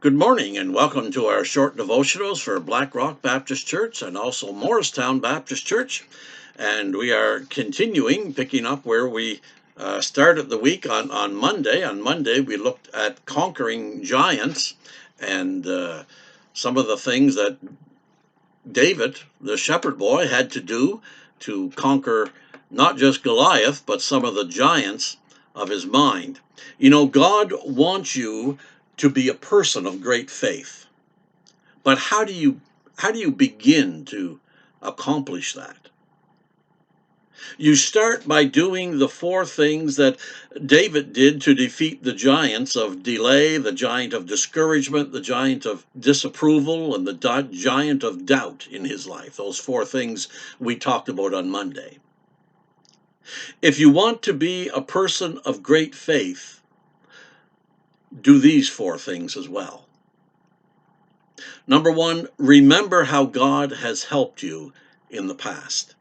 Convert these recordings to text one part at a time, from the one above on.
Good morning and welcome to our short devotionals for Black Rock Baptist Church and also Morristown Baptist Church. And we are continuing, picking up where we started the week on Monday. On Monday, we looked at conquering giants and some of the things that David, the shepherd boy, had to do to conquer not just Goliath, but some of the giants of his mind. You know, God wants you to be a person of great faith. But how do you begin to accomplish that? You start by doing the four things that David did to defeat the giants of delay, the giant of discouragement, the giant of disapproval, and the giant of doubt in his life. Those four things we talked about on Monday. If you want to be a person of great faith, do these four things as well. Number one, remember how God has helped you in the past.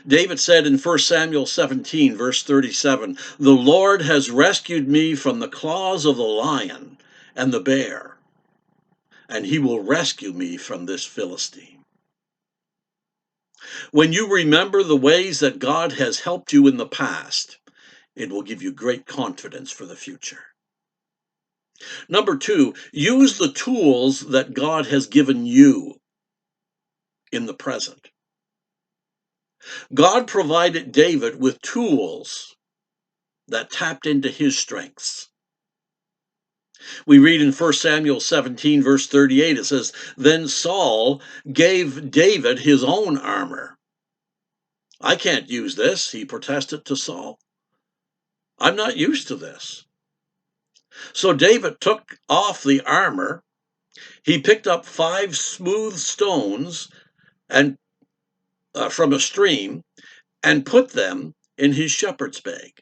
David said in 1 Samuel 17, verse 37, "The Lord has rescued me from the claws of the lion and the bear, and he will rescue me from this Philistine." When you remember the ways that God has helped you in the past, it will give you great confidence for the future. Number two, use the tools that God has given you in the present. God provided David with tools that tapped into his strengths. We read in 1 Samuel 17, verse 38, it says, "Then Saul gave David his own armor." "I can't use this," he protested to Saul. "I'm not used to this." So David took off the armor. He picked up 5 smooth stones and from a stream and put them in his shepherd's bag.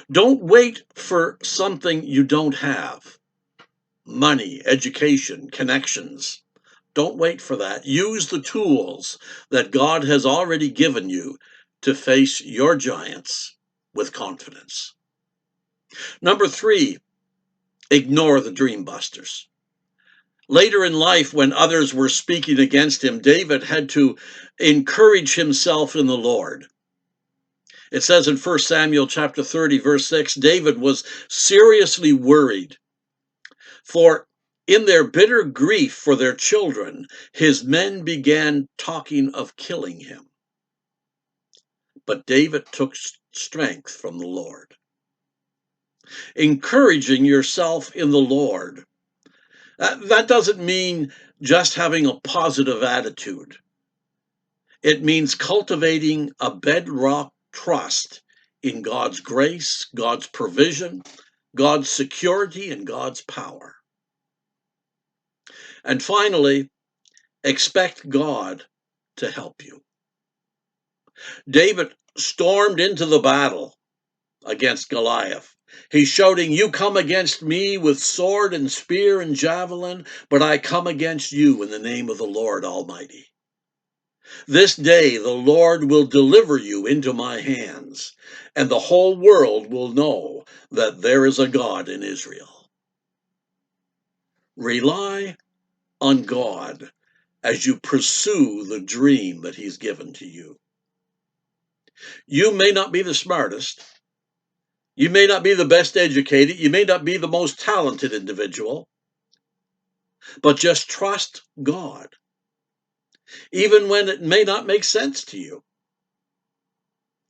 Don't wait for something you don't have. Money, education, connections. Don't wait for that. Use the tools that God has already given you to face your giants with confidence. Number 3, ignore the dream busters. Later in life, when others were speaking against him, David had to encourage himself in the Lord. It says in 1 Samuel chapter 30, verse 6, David was seriously worried, for in their bitter grief for their children, his men began talking of killing him. But David took strength from the Lord. Encouraging yourself in the Lord. That doesn't mean just having a positive attitude. It means cultivating a bedrock trust in God's grace, God's provision, God's security, and God's power. And finally, expect God to help you. David stormed into the battle against Goliath. He's shouting, "You come against me with sword and spear and javelin, but I come against you in the name of the Lord Almighty. This day the Lord will deliver you into my hands, and the whole world will know that there is a God in Israel." Rely on God as you pursue the dream that he's given to you. You may not be the smartest. You may not be the best educated. You may not be the most talented individual, but just trust God, even when it may not make sense to you.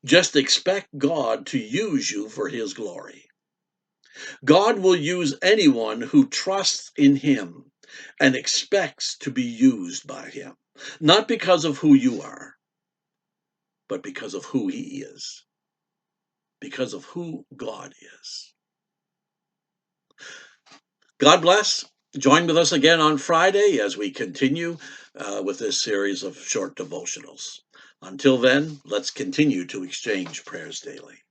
Just expect God to use you for his glory. God will use anyone who trusts in him and expects to be used by him, not because of who you are, but because of who he is, because of who God is. God bless. Join with us again on Friday as we continue with this series of short devotionals. Until then, let's continue to exchange prayers daily.